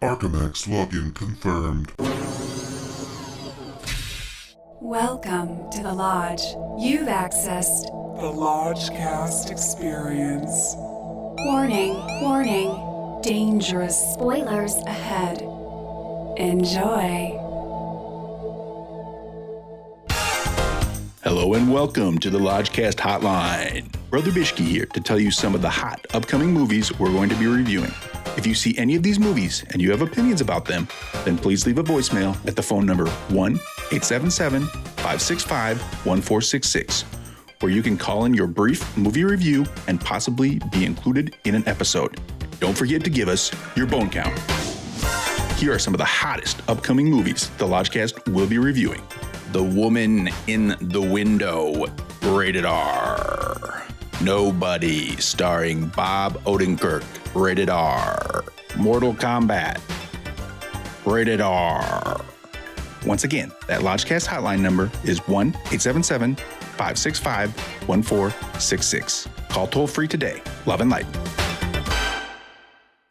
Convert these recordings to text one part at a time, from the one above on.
Archimex login confirmed. Welcome to the Lodge. You've accessed the Lodgecast experience. Warning, warning, dangerous spoilers ahead. Enjoy. Hello and welcome to the Lodgecast hotline. Brother Bishki here to tell you some of the hot upcoming movies we're going to be reviewing. If you see any of these movies and you have opinions about them, then please leave a voicemail at the phone number 1-877-565-1466, where you can call in your brief movie review and possibly be included in an episode. Don't forget to give us your bone count. Here are some of the hottest upcoming movies the Lodgecast will be reviewing. The Woman in the Window, rated R. Nobody, starring Bob Odenkirk, rated R. Mortal Kombat, rated R. Once again, that Lodgecast hotline number is 1-877-565-1466. Call toll free today. Love and light.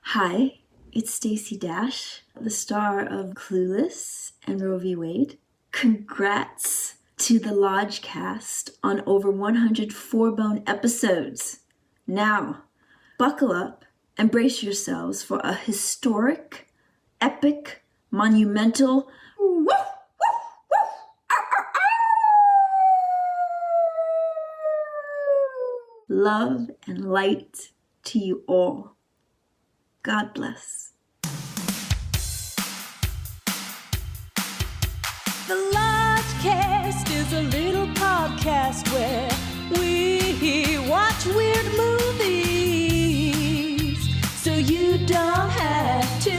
Hi, it's Stacey Dash, the star of Clueless and Roe v. Wade. Congrats to the Lodgecast on over 100 four-bone episodes. Now, buckle up and brace yourselves for a historic, epic, monumental love and light to you all. God bless. The Lodgecast is a little podcast where we watch weird movies, so you don't have to.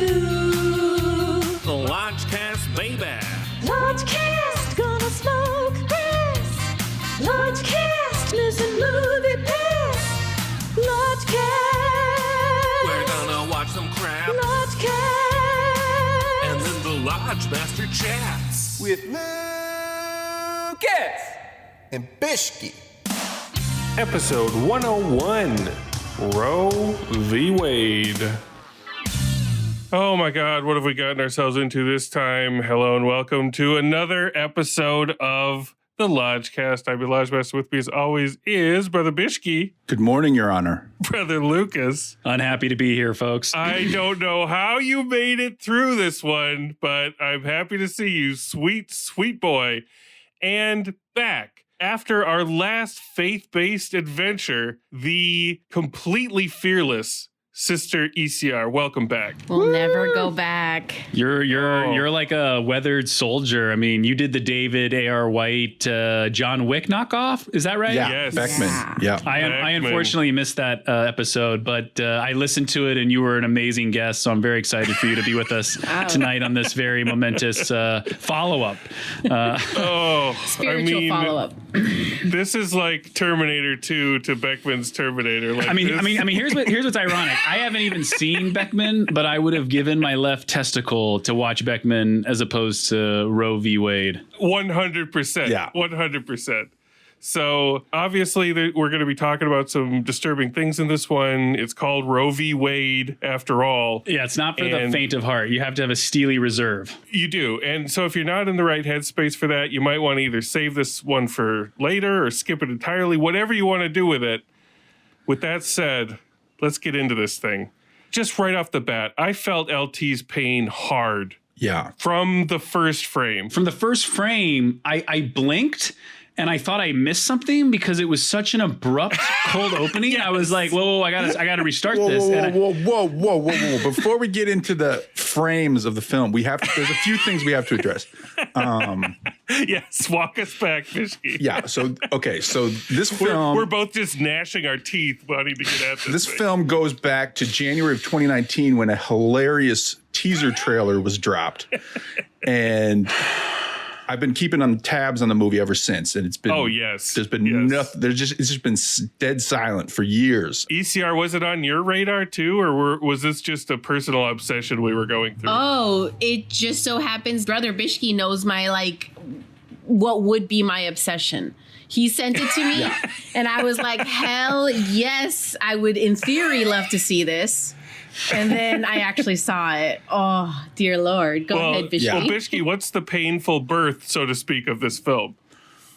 The Lodgecast, baby. Lodgecast, gonna smoke grass. Lodgecast, listen movie pass. Lodgecast, We're gonna watch some crap. Lodgecast, And then the Lodge Master chats. With Lucas and Bishki. Episode 101, Roe v. Wade. Oh my God, what have we gotten ourselves into this time? Hello and welcome to another episode of the Lodgecast. I'm your Lodge Master. With me as always is Brother Bishki. Good morning, Your Honor. Brother Lucas. Unhappy to be here, folks. I don't know how you made it through this one, but I'm happy to see you, sweet, sweet boy. And back. After our last faith-based adventure, the completely fearless Sister ECR, welcome back. We'll never go back. You're like a weathered soldier. I mean, you did the David A.R. White, John Wick knockoff. Is that right? Yeah, Yes. Beckman. Yeah. I unfortunately missed that episode, but I listened to it and you were an amazing guest. So I'm very excited for you to be with us tonight on this very momentous follow-up. Spiritual follow-up. This is like Terminator 2 to Beckman's Terminator. Like Here's what's ironic. I haven't even seen Beckman, but I would have given my left testicle to watch Beckman as opposed to Roe v. Wade. 100%. Yeah. 100%. So obviously we're going to be talking about some disturbing things in this one. It's called Roe v. Wade after all. Yeah, it's not for the faint of heart. You have to have a steely reserve. You do. And so if you're not in the right headspace for that, you might want to either save this one for later or skip it entirely, whatever you want to do with it. With that said, let's get into this thing. Just right off the bat, I felt LT's pain hard. Yeah. From the first frame. From the first frame, I blinked and I thought I missed something because it was such an abrupt cold opening. Yes. I was like, whoa, I gotta restart this. Whoa. Before we get into the frames of the film, there's a few things we have to address. Yes, walk us back, Bishki. Yeah, so this film... We're both just gnashing our teeth wanting to get at this. This film goes back to January of 2019 when a hilarious teaser trailer was dropped. And I've been keeping on tabs on the movie ever since, and it's been there's been nothing. It's just been dead silent for years. ECR, was it on your radar too, or was this just a personal obsession we were going through? Oh, it just so happens Brother Bishki knows my what would be my obsession. He sent it to me, and I was like, hell yes, I would in theory love to see this. And then I actually saw it. Oh, dear Lord. Go ahead, Bishki. Well, Bishki, what's the painful birth, so to speak, of this film?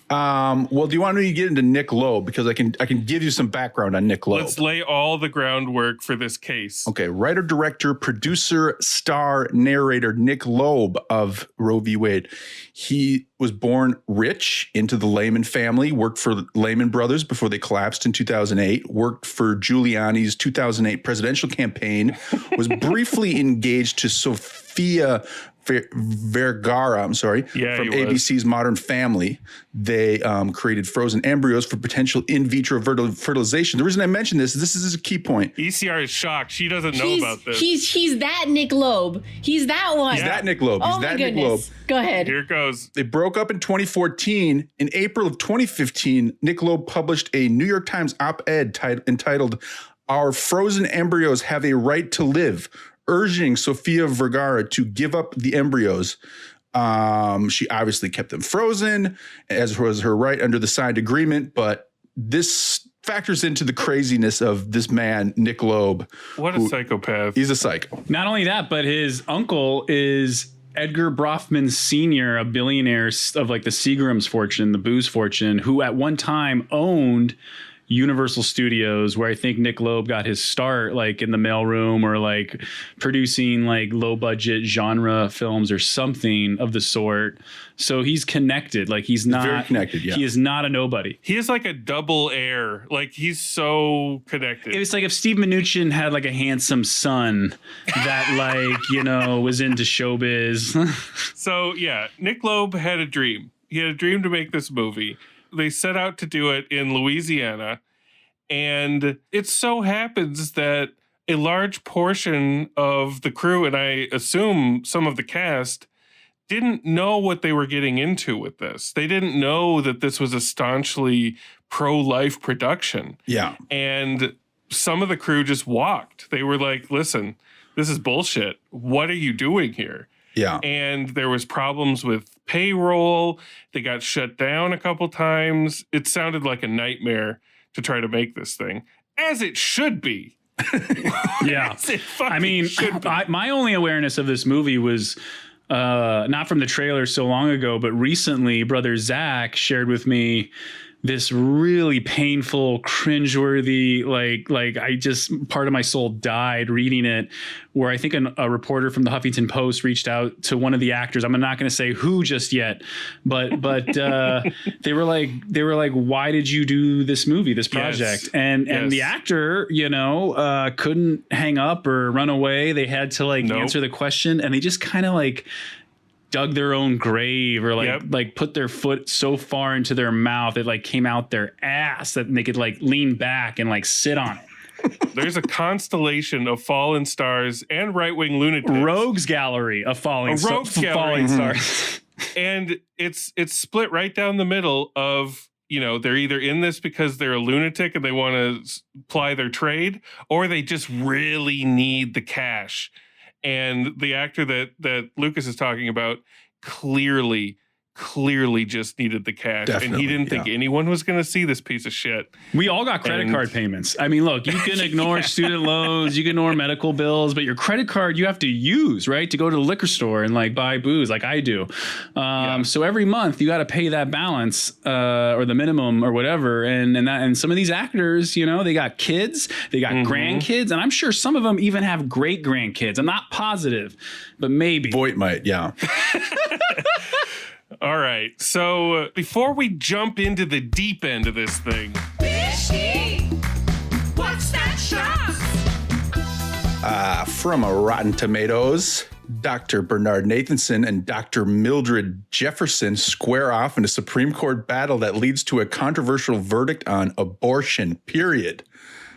Well, do you want me to get into Nick Loeb? Because I can give you some background on Nick Loeb. Let's lay all the groundwork for this case. Okay, writer, director, producer, star, narrator Nick Loeb of Roe v. Wade. He was born rich into the Lehman family, worked for Lehman Brothers before they collapsed in 2008, worked for Giuliani's 2008 presidential campaign, was briefly engaged to Sofia Vergara, from ABC's Modern Family. They created frozen embryos for potential in vitro fertilization. The reason I mention this is a key point. ECR is shocked. She doesn't know about this. He's that Nick Loeb. He's that one. He's that Nick Loeb. Oh, my goodness. Go ahead. Here it goes. They broke up in 2014. In April of 2015, Nick Loeb published a New York Times op-ed entitled "Our Frozen Embryos Have a Right to Live," urging Sofia Vergara to give up the embryos. She obviously kept them frozen, as was her right under the signed agreement, but this factors into the craziness of this man, Nick Loeb. What a psychopath. He's a psycho. Not only that, but his uncle is Edgar Brofman Sr., a billionaire of like the Seagram's fortune, the booze fortune, who at one time owned Universal Studios, where I think Nick Loeb got his start, like in the mailroom or like producing like low budget genre films or something of the sort. So he's connected. Like he's not very connected. Yeah. He is not a nobody. He is like a double heir. Like he's so connected. It's like if Steve Mnuchin had like a handsome son that like, was into showbiz. So yeah, Nick Loeb had a dream. He had a dream to make this movie. They set out to do it in Louisiana, and it so happens that a large portion of the crew, and I assume some of the cast, didn't know what they were getting into with this. They didn't know that this was a staunchly pro-life production. Yeah. And some of the crew just walked. They were like, listen, this is bullshit. What are you doing here? Yeah. And there was problems with payroll. They got shut down a couple times. It sounded like a nightmare to try to make this thing, as it should be. Yeah. I mean, my only awareness of this movie was not from the trailer so long ago, but recently brother Zach shared with me this really painful, cringeworthy, like I just, part of my soul died reading it, where I think a reporter from the Huffington Post reached out to one of the actors. I'm not going to say who just yet, but they were like, why did you do this movie, this project? Yes. And the actor, couldn't hang up or run away. They had to answer the question, and they just kind of dug their own grave, or like put their foot so far into their mouth it came out their ass that they could lean back and sit on it. There's a constellation of fallen stars and right-wing lunatics. Rogues gallery of falling stars. And it's split right down the middle of, they're either in this because they're a lunatic and they want to ply their trade, or they just really need the cash. And the actor that Lucas is talking about clearly just needed the cash. Definitely, and he didn't think anyone was going to see this piece of shit. We all got credit card payments. I mean, look, you can ignore student loans, you can ignore medical bills, but your credit card you have to use, right, to go to the liquor store and buy booze like I do. So every month you got to pay that balance or the minimum or whatever. And some of these actors, they got kids, they got grandkids, and I'm sure some of them even have great grandkids. I'm not positive, but maybe. Voight might, yeah. All right. So before we jump into the deep end of this thing. Fishy! What's that shot? From a Rotten Tomatoes, Dr. Bernard Nathanson and Dr. Mildred Jefferson square off in a Supreme Court battle that leads to a controversial verdict on abortion, period.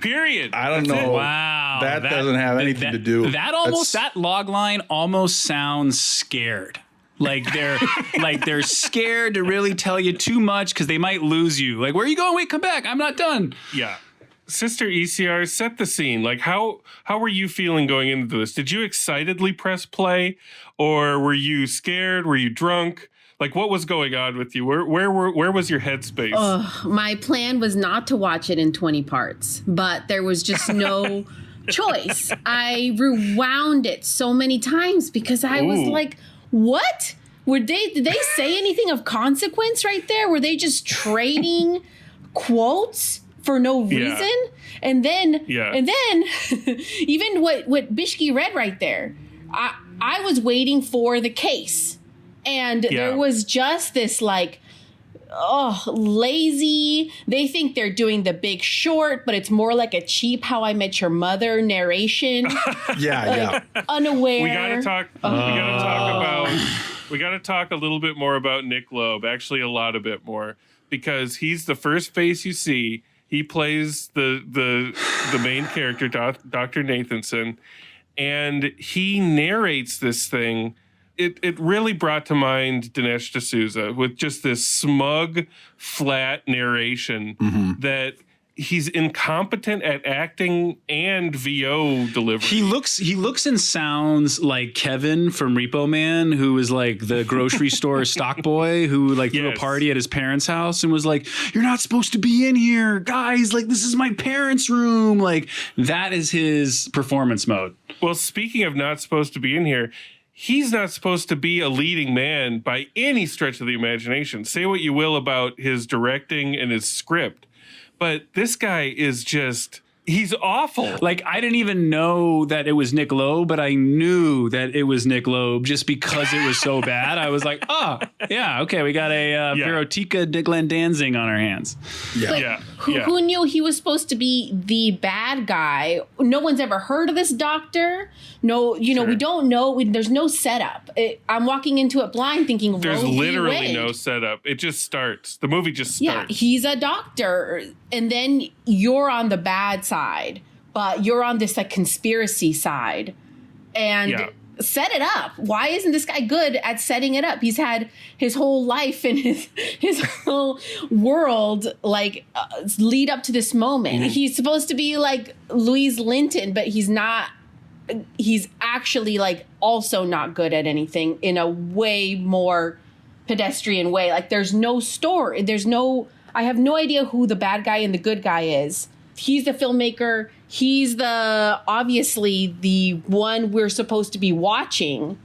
I don't know. Wow. That doesn't have anything to do. That log line almost sounds scared. They're scared to really tell you too much because they might lose you. Where are you going? Wait, come back. I'm not done. Yeah. Sister ECR, set the scene. How were you feeling going into this? Did you excitedly press play, or were you scared? Were you drunk? What was going on with you? Where was your headspace? My plan was not to watch it in 20 parts, but there was just no choice. I rewound it so many times because I was like, what? Did they say anything of consequence right there? Were they just trading quotes for no reason? Yeah. And then even what Bishki read right there, I was waiting for the case. And there was just this like, lazy. They think they're doing The Big Short, but it's more like a cheap How I Met Your Mother narration. Unaware. We gotta talk a little bit more about Nick Loeb. Actually, a bit more, because he's the first face you see. He plays the main character, Dr. Nathanson, and he narrates this thing. It really brought to mind Dinesh D'Souza with just this smug, flat narration that he's incompetent at acting and VO delivery. He looks and sounds like Kevin from Repo Man, who is like the grocery store stock boy who like threw a party at his parents' house and was like, "You're not supposed to be in here, guys. Like, this is my parents' room." Like, that is his performance mode. Well, speaking of not supposed to be in here, he's not supposed to be a leading man by any stretch of the imagination. Say what you will about his directing and his script, but this guy is just, he's awful. Like, I didn't even know that it was Nick Loeb, but I knew that it was Nick Loeb just because it was so bad. I was like, oh, yeah, okay, we got a Verotika Glenn Danzig on our hands. Who knew he was supposed to be the bad guy? No one's ever heard of this doctor. No, we don't know. There's no setup. I'm walking into it blind thinking, there's literally no setup. It just starts. The movie just starts. Yeah, he's a doctor. And then you're on the bad side, but you're on this like conspiracy side. And set it up. Why isn't this guy good at setting it up? He's had his whole life and his whole world like lead up to this moment. He's supposed to be like Louise Linton, but he's not. He's actually like also not good at anything in a way more pedestrian way. Like, there's no story. I have no idea who the bad guy and the good guy is. He's the filmmaker. He's obviously the one we're supposed to be watching.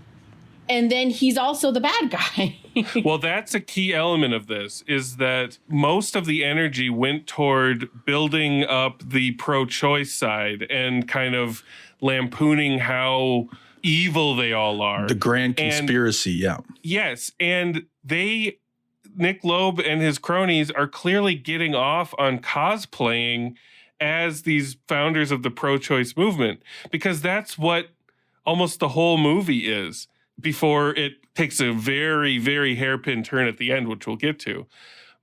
And then he's also the bad guy. Well, that's a key element of this, is that most of the energy went toward building up the pro-choice side and kind of lampooning how evil they all are. The grand conspiracy, Yes, and Nick Loeb and his cronies are clearly getting off on cosplaying as these founders of the pro-choice movement, because that's what almost the whole movie is, before it takes a very, very hairpin turn at the end, which we'll get to.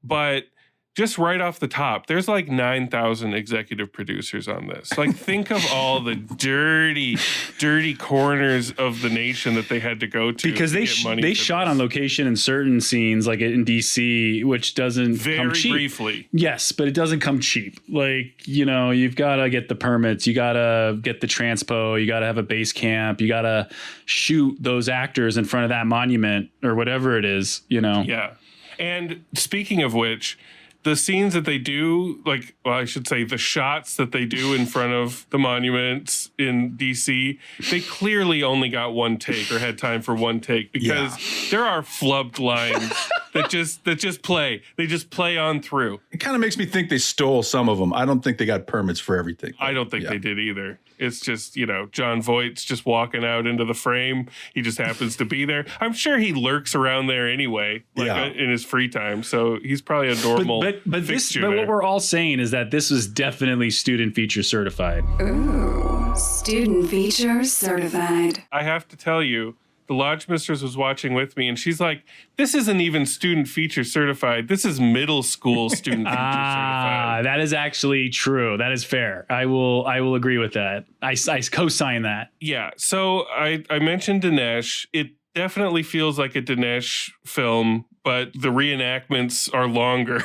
But just right off the top, there's like 9,000 executive producers on this. Like, think of all the dirty, dirty corners of the nation that they had to go to. Because they shot on location in certain scenes, like in DC, which doesn't come cheap. Very briefly. Yes, but it doesn't come cheap. Like, you've got to get the permits. You got to get the transpo. You got to have a base camp. You got to shoot those actors in front of that monument or whatever it is, Yeah. And speaking of which, the scenes that they do, I should say the shots that they do in front of the monuments in DC, they clearly only got one take or had time for one take, because there are flubbed lines that just play. They just play on through. It kind of makes me think they stole some of them. I don't think they got permits for everything. I don't think they did either. It's just, Jon Voight's just walking out into the frame. He just happens to be there. I'm sure he lurks around there anyway, in his free time. So he's probably a normal But what we're all saying is that this was definitely student feature certified. Ooh, student feature certified. I have to tell you, the Lodge Mistress was watching with me, and she's like, "This isn't even student feature certified. This is middle school student feature certified." That is actually true. That is fair. I will agree with that. I co-sign that. Yeah. So I mentioned Dinesh. It definitely feels like a Dinesh film, but the reenactments are longer.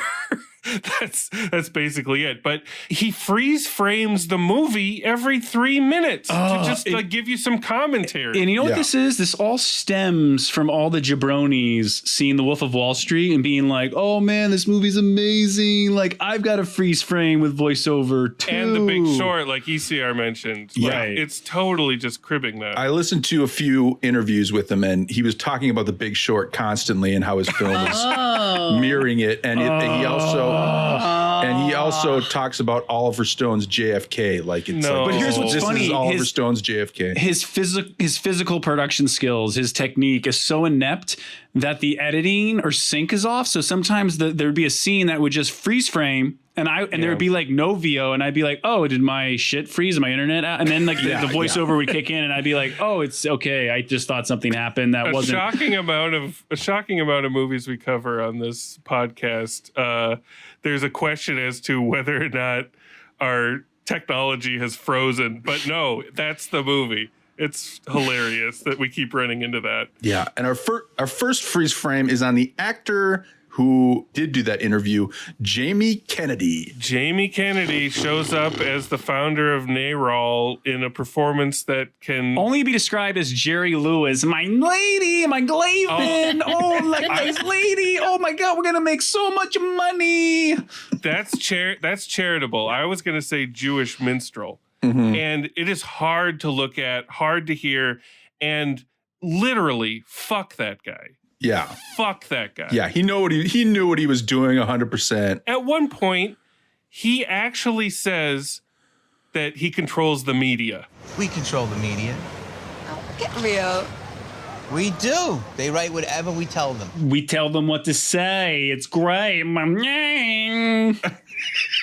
That's basically it. But he freeze frames the movie every 3 minutes to just give you some commentary. And you know what this is? This all stems from all the jabronis seeing The Wolf of Wall Street and being like, oh man, this movie's amazing. Like, I've got a freeze frame with voiceover too. And The Big Short, like ECR mentioned. Right. It's totally just cribbing that. I listened to a few interviews with him, and he was talking about The Big Short constantly and how his film is mirroring it. And he also talks about Oliver Stone's JFK. Like, it's like, but here's what's funny: is Oliver Stone's JFK. His physical production skills, his technique is so inept that the editing or sync is off. So sometimes there'd be a scene that would just freeze frame. And there would be like no VO, and I'd be like, "Oh, did my shit freeze? My internet out?" And then like the voiceover would kick in, and I'd be like, "Oh, it's okay. I just thought something happened that wasn't." A shocking amount of movies we cover on this podcast. There's a question as to whether or not our technology has frozen, but no, that's the movie. It's hilarious that we keep running into that. Yeah, and our first freeze frame is on the actor who did do that interview, Jamie Kennedy. Jamie Kennedy shows up as the founder of NARAL in a performance that can only be described as Jerry Lewis. My lady, my Glavin. Oh, like this lady. Oh my God, we're gonna make so much money. That's charitable. I was gonna say Jewish minstrel, and it is hard to look at, hard to hear, and literally fuck that guy. Yeah. Fuck that guy. Yeah, he knew what he was doing 100%. At one point, he actually says that he controls the media. We control the media. Oh, get real. We do. They write whatever we tell them. We tell them what to say. It's great.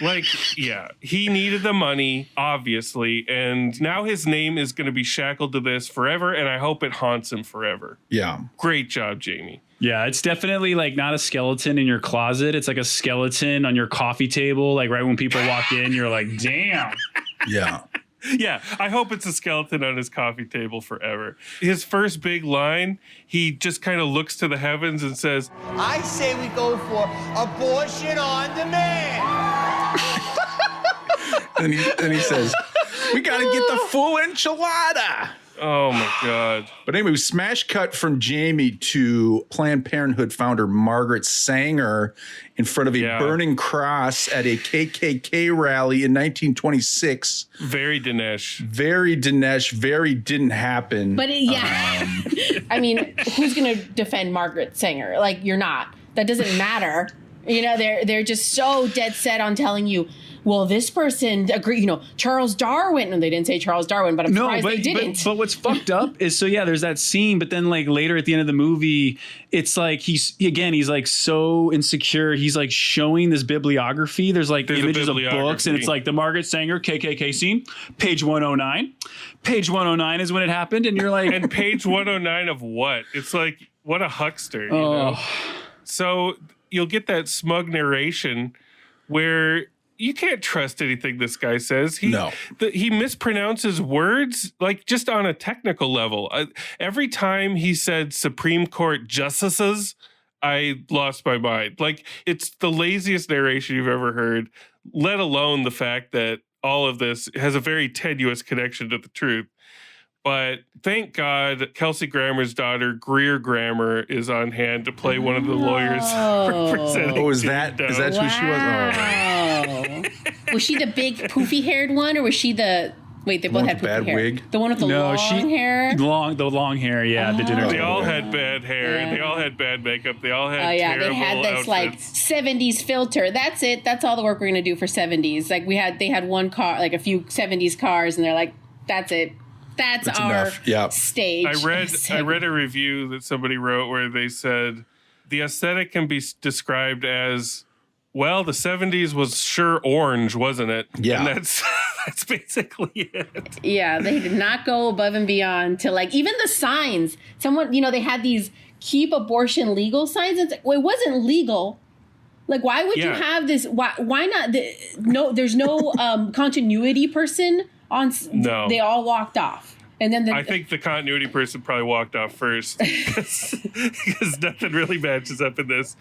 Like, yeah, he needed the money, obviously, and now his name is going to be shackled to this forever, and I hope it haunts him forever. Yeah. Great job, Jamie. Yeah, it's definitely like not a skeleton in your closet. It's like a skeleton on your coffee table. Like right when people walk in, you're like, damn. Yeah. Yeah, I hope it's a skeleton on his coffee table forever. His first big line, he just kind of looks to the heavens and says, I say we go for abortion on demand. and he says, we got to get the full enchilada. Oh, my God. But anyway, we smash cut from Jamie to Planned Parenthood founder Margaret Sanger in front of a burning cross at a KKK rally in 1926. Very Dinesh. Very Dinesh. Very didn't happen. But I mean, who's going to defend Margaret Sanger? Like, you're not. That doesn't matter. You know, they're just so dead set on telling you, well, this person agreed, you know, Charles Darwin. And they didn't say Charles Darwin, but I'm surprised they didn't. But what's fucked up is, so yeah, there's that scene, but then like later at the end of the movie, it's like he's like so insecure. He's like showing this bibliography. There's images of books, and it's like the Margaret Sanger KKK scene, page 109. Page 109 is when it happened, and you're like, and page 109 of what? It's like, what a huckster, you know? So you'll get that smug narration where you can't trust anything this guy says. He mispronounces words, like just on a technical level. Every time he said Supreme Court justices, I lost my mind. Like, it's the laziest narration you've ever heard, let alone the fact that all of this has a very tenuous connection to the truth. But thank God Kelsey Grammer's daughter, Greer Grammer, is on hand to play one of the lawyers representing. Oh, is that who she was? Oh. Was she the big poofy-haired one, or was she the... Wait, they both had poofy hair. Wig? The one with the long hair? The long hair, yeah. The dinner. They all had bad hair. Yeah. They all had bad makeup. They all had terrible they had this outfits. like 70s filter. That's it. That's all the work we're going to do for 70s. Like they had one car, like a few 70s cars, and they're like, that's it. That's our stage. I read a review that somebody wrote where they said the aesthetic can be described as, well, the 70s was sure orange, wasn't it? Yeah. And that's basically it. Yeah, they did not go above and beyond to like even the signs. Someone, they had these keep abortion legal signs. It's like, well, it wasn't legal. Like, why would you have this? Why not? There's no continuity person on. No. They all walked off. And then I think the continuity person probably walked off first because nothing really matches up in this.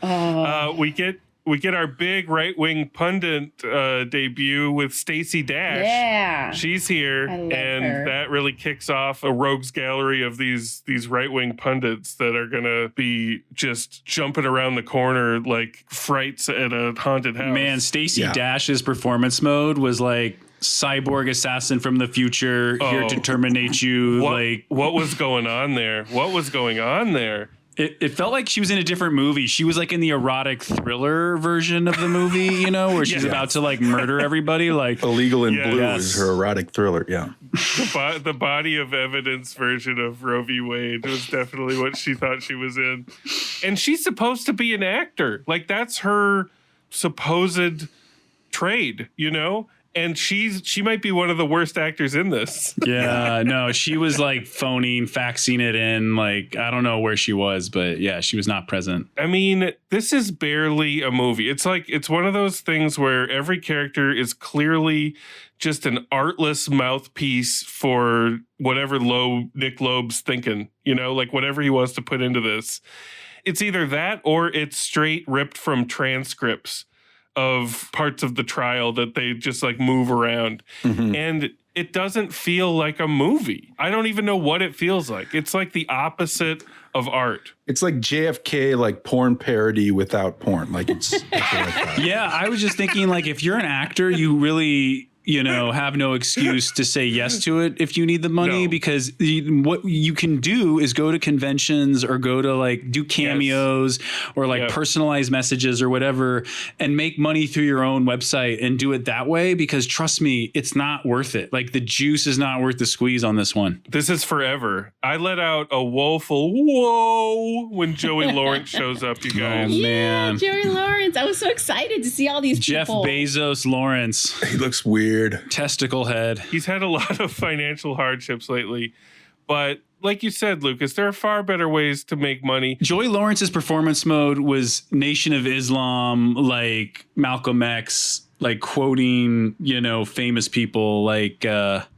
We get we get our big right-wing pundit debut with Stacey Dash. Yeah. She's here, and her. that really kicks off a rogues gallery of these right-wing pundits that are going to be just jumping around the corner like frights at a haunted house. Man, Stacey Dash's performance mode was like cyborg assassin from the future, here to terminate you. What was going on there? What was going on there? It felt like she was in a different movie. She was like in the erotic thriller version of the movie, you know, where she's about to like murder everybody. Like Illegal in Blue is her erotic thriller. Yeah. The body of evidence version of Roe v. Wade was definitely what she thought she was in. And she's supposed to be an actor. Like that's her supposed trade, you know? And she might be one of the worst actors in this. Yeah, no, she was like phoning, faxing it in. Like, I don't know where she was, but yeah, she was not present. I mean, this is barely a movie. It's like, it's one of those things where every character is clearly just an artless mouthpiece for whatever Nick Loeb's thinking, you know, like whatever he wants to put into this. It's either that or it's straight ripped from transcripts of parts of the trial that they just like move around. Mm-hmm. And it doesn't feel like a movie. I don't even know what it feels like. It's like the opposite of art. It's like JFK, like porn parody without porn. Like it's yeah, I was just thinking like if you're an actor, you really, you know, have no excuse to say yes to it if you need the money, because what you can do is go to conventions or go to like do cameos or like personalized messages or whatever and make money through your own website and do it that way, because trust me, it's not worth it. Like the juice is not worth the squeeze on this one. This is forever. I let out a woeful whoa when Joey Lawrence shows up, you guys. Oh, man. Yeah, Joey Lawrence. I was so excited to see all these Jeff people. Bezos Lawrence. He looks weird. Testicle head. He's had a lot of financial hardships lately, but like you said, Lucas, there are far better ways to make money. Joey Lawrence's performance mode was Nation of Islam, like Malcolm X, like quoting, you know, famous people like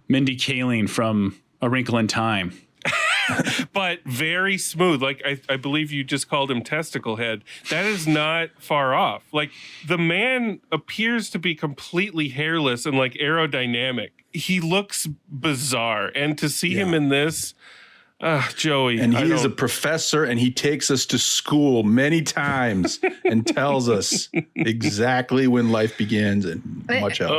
Mindy Kaling from A Wrinkle in Time. But very smooth. Like I believe you just called him testicle head. That is not far off. Like the man appears to be completely hairless and like aerodynamic. He looks bizarre. And to see him in this, Joey. And he is a professor, and he takes us to school many times and tells us exactly when life begins and much else.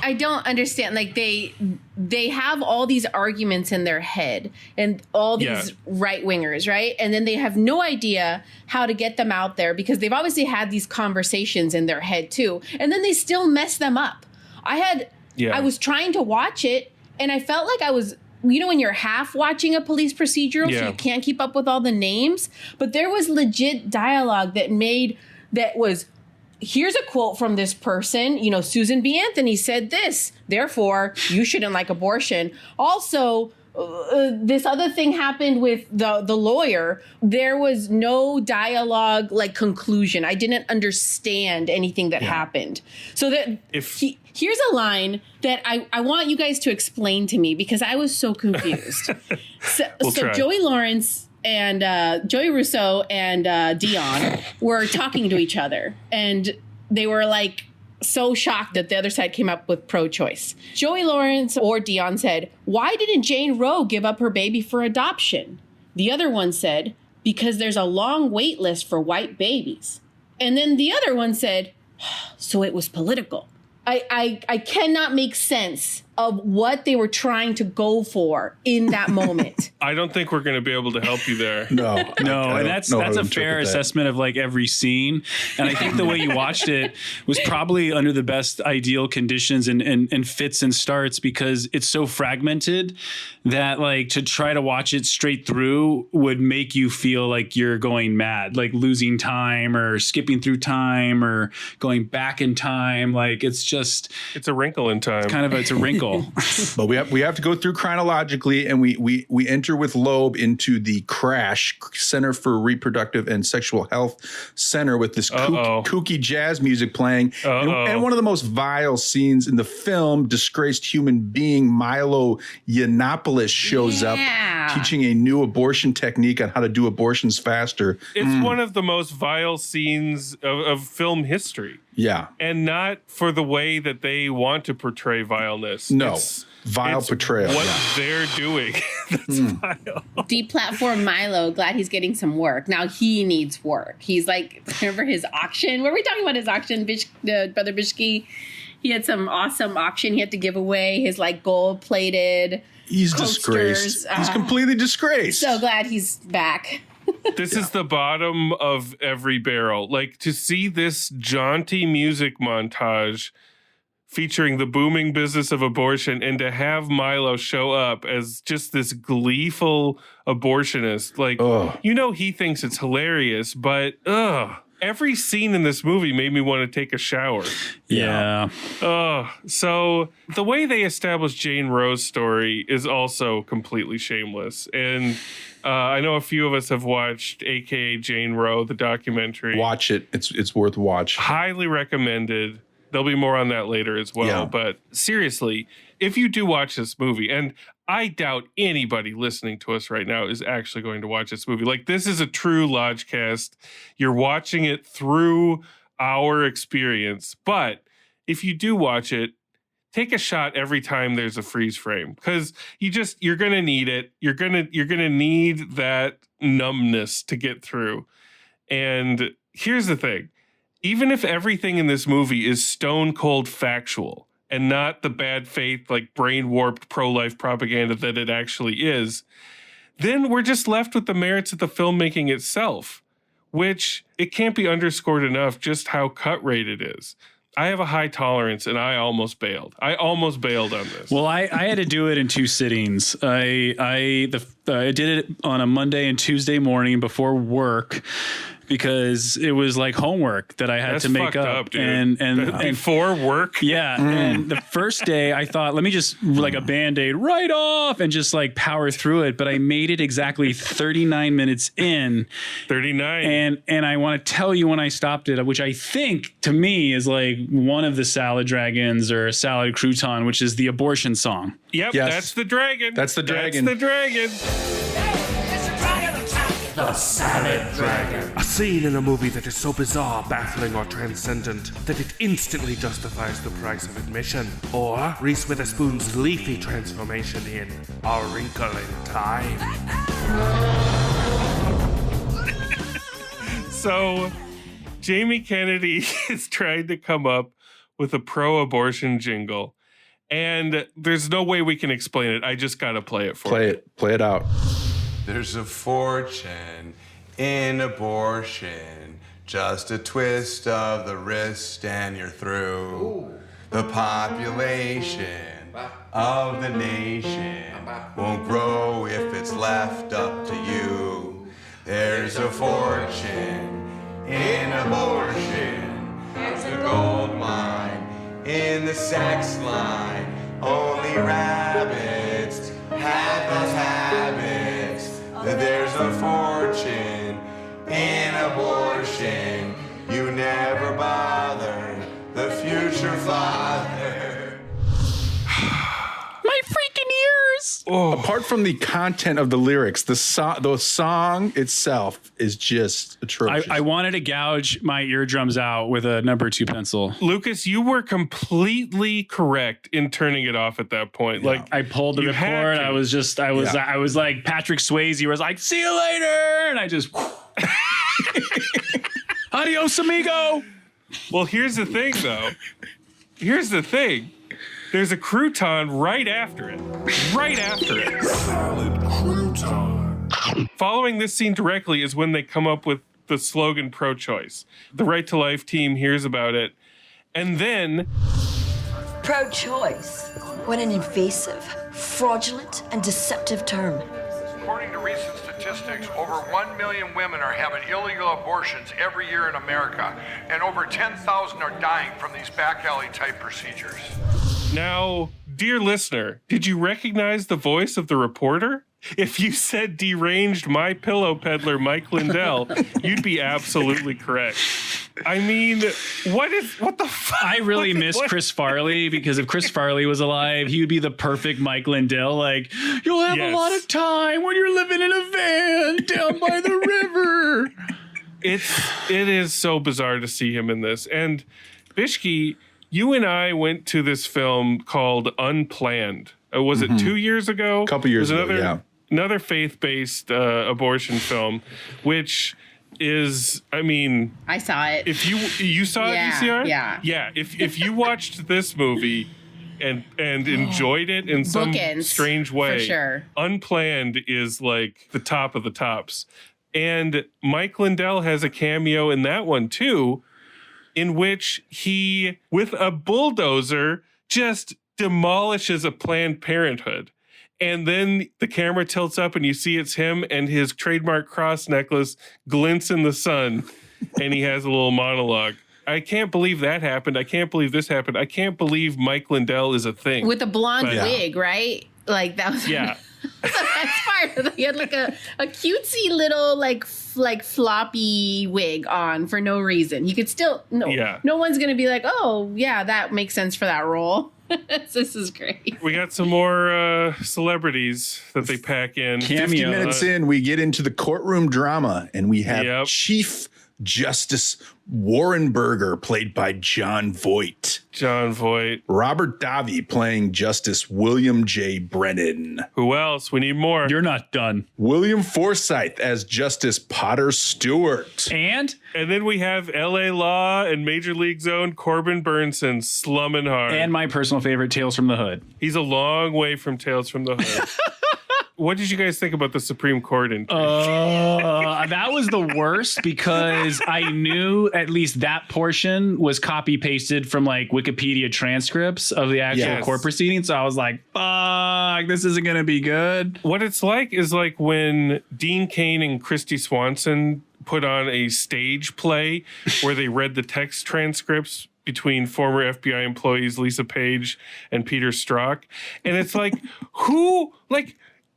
I don't understand. Like they have all these arguments in their head and all these right wingers, right? And then they have no idea how to get them out there because they've obviously had these conversations in their head too. And then they still mess them up. I was trying to watch it and I felt like I was, you know, when you're half watching a police procedural, so you can't keep up with all the names, but there was legit dialogue that was, here's a quote from this person, you know, Susan B. Anthony said this, therefore you shouldn't like abortion. Also, this other thing happened with the lawyer. There was no dialogue, like conclusion. I didn't understand anything that happened. So that here's a line that I want you guys to explain to me because I was so confused. So Joey Lawrence and Joey Russo and Dion were talking to each other, and they were like so shocked that the other side came up with pro-choice. Joey Lawrence or Dion said, "Why didn't Jane Roe give up her baby for adoption?" The other one said, "Because there's a long wait list for white babies." And then the other one said, "So it was political." I cannot make sense of what they were trying to go for in that moment. I don't think we're going to be able to help you there. No, and that's a fair assessment of like every scene. And I think the way you watched it was probably under the best ideal conditions and fits and starts, because it's so fragmented that like to try to watch it straight through would make you feel like you're going mad, like losing time or skipping through time or going back in time. Like it's a wrinkle in time. It's a wrinkle jingle. But we have to go through chronologically, and we enter with Loeb into the Crash Center for Reproductive and Sexual Health Center with this kooky jazz music playing. And one of the most vile scenes in the film, disgraced human being Milo Yiannopoulos shows up teaching a new abortion technique on how to do abortions faster. It's one of the most vile scenes of film history. Yeah. And not for the way that they want to portray vileness. No. It's portrayal. What they're doing. That's vile. Deplatform Milo. Glad he's getting some work. Now he needs work. He's like, remember his auction? Were we talking about his auction, Brother Bishki? He had some awesome auction he had to give away. His like gold-plated He's coasters. Disgraced. He's completely disgraced. So glad he's back. This is the bottom of every barrel. Like, to see this jaunty music montage featuring the booming business of abortion, and to have Milo show up as just this gleeful abortionist. Like, he thinks it's hilarious, but every scene in this movie made me want to take a shower. Yeah. So the way they establish Jane Roe's story is also completely shameless. And I know a few of us have watched AKA Jane Roe, the documentary. Watch it. It's worth watch. Highly recommended. There'll be more on that later as well. Yeah. But seriously, if you do watch this movie, and I doubt anybody listening to us right now is actually going to watch this movie. Like, this is a true Lodgecast. You're watching it through our experience. But if you do watch it, take a shot every time there's a freeze frame, because you're going to need it. You're going to need that numbness to get through. And here's the thing. Even if everything in this movie is stone cold factual and not the bad faith, like brain warped pro-life propaganda that it actually is, then we're just left with the merits of the filmmaking itself, which it can't be underscored enough just how cut rate it is. I have a high tolerance, and I almost bailed. I almost bailed on this. Well, I had to do it in two sittings. I did it on a Monday and Tuesday morning before work, because it was like homework that I had to make up. Dude. And before work? Yeah. And the first day I thought, let me just like a Band-Aid right off and just like power through it. But I made it exactly 39 minutes in. 39. And I want to tell you when I stopped it, which I think to me is like one of the salad dragons or a salad crouton, which is the abortion song. Yep. Yes. That's the dragon. That's the dragon. That's the dragon. The Salad Dragon. A scene in a movie that is so bizarre, baffling, or transcendent that it instantly justifies the price of admission. Or Reese Witherspoon's leafy transformation in A Wrinkle in Time. So, Jamie Kennedy is trying to come up with a pro-abortion jingle, and there's no way we can explain it. I just gotta play it for you. Play it out. There's a fortune in abortion, just a twist of the wrist and you're through. Ooh. The population of the nation won't grow if it's left up to you. There's a fortune in abortion, it's a gold mine in the sex line. Only rabbits have those habits. There's a fortune in abortion. You never bother the future father. My freaking ears! Apart from the content of the lyrics, the song itself is just atrocious. I wanted to gouge my eardrums out with a number 2 pencil. Lucas, you were completely correct in turning it off at that point. Yeah. Like, I pulled the ripcord. I was like Patrick Swayze was like, "See you later," and I just adios, amigo. Well, here's the thing, though. Here's the thing. There's a crouton right after it. Right after it. Salad crouton. Following this scene directly is when they come up with the slogan pro-choice. The Right to Life team hears about it. And then... Pro-choice. What an invasive, fraudulent, and deceptive term. According to recent statistics, over 1 million women are having illegal abortions every year in America, and over 10,000 are dying from these back alley type procedures. Now, dear listener, did you recognize the voice of the reporter? If you said deranged My Pillow peddler Mike Lindell, you'd be absolutely correct. I mean, what the fuck? I really miss Chris Farley, because if Chris Farley was alive, he would be the perfect Mike Lindell. Like, you'll have a lot of time when you're living in a van down by the river. It is so bizarre to see him in this. And Bishki, you and I went to this film called Unplanned. Was it 2 years ago? A couple years ago, yeah. Another faith-based abortion film, which is, I mean, I saw it. If you saw it, ECR? Yeah. If you watched this movie and enjoyed it in some Bookends, strange way, for sure. Unplanned is like the top of the tops. And Mike Lindell has a cameo in that one too, in which he, with a bulldozer, just demolishes a Planned Parenthood. And then the camera tilts up and you see it's him, and his trademark cross necklace glints in the sun, and he has a little monologue. I can't believe that happened. I can't believe this happened. I can't believe Mike Lindell is a thing. With a blonde wig, right? Like that was Yeah. the best part. He had like a cutesy little like floppy wig on for no reason. You could still no one's gonna be like, oh yeah, that makes sense for that role. This is great. We got some more celebrities that they pack in. 50 minutes in, we get into the courtroom drama, and we have Chief Justice Warren Berger, played by Jon Voight. Jon Voight. Robert Davi playing Justice William J. Brennan. Who else? We need more. You're not done. William Forsythe as Justice Potter Stewart. And then we have LA Law and Major League Zone Corbin Burnson slumming hard. And my personal favorite, Tales from the Hood. He's a long way from Tales from the Hood. What did you guys think about the Supreme Court intake? That was the worst, because I knew at least that portion was copy pasted from like Wikipedia transcripts of the actual court proceedings. So I was like, fuck, this isn't going to be good. What it's like is like when Dean Cain and Christy Swanson put on a stage play where they read the text transcripts between former FBI employees Lisa Page and Peter Strzok. And it's like,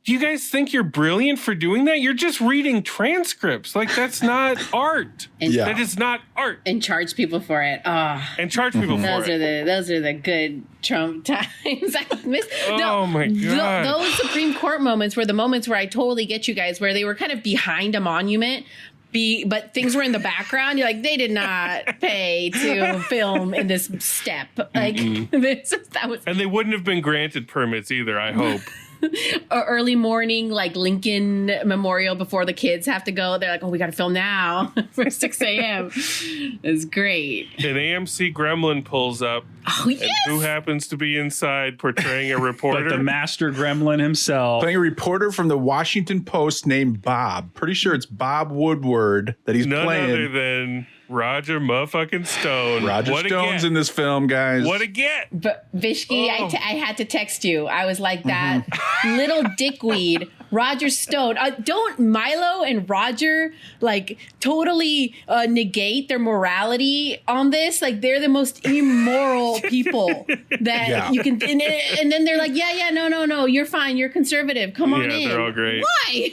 do you guys think you're brilliant for doing that? You're just reading transcripts. Like, that's not art. That is not art. And charge people for it. And charge people for it. Those are the good Trump times. I miss. My God. Those Supreme Court moments were the moments where I totally get you guys, where they were kind of behind a monument. But things were in the background. You're like, they did not pay to film in this step. Like, that was. And they wouldn't have been granted permits either, I hope. Early morning, like Lincoln Memorial before the kids have to go. They're like, oh, we got to film now for 6 a.m. It's great. An AMC gremlin pulls up. Oh, yes. And who happens to be inside portraying a reporter? But the master gremlin himself. Playing a reporter from the Washington Post named Bob. Pretty sure it's Bob Woodward that he's None playing. Other than Roger motherfucking Stone. Roger Stone's in this film, guys. What a get. But Vishki, I had to text you. I was like, that little dickweed, Roger Stone. Don't Milo and Roger like totally negate their morality on this? Like, they're the most immoral people that you can. And then they're like, no, you're fine. You're conservative. Come on in. Yeah, they're all great. Why?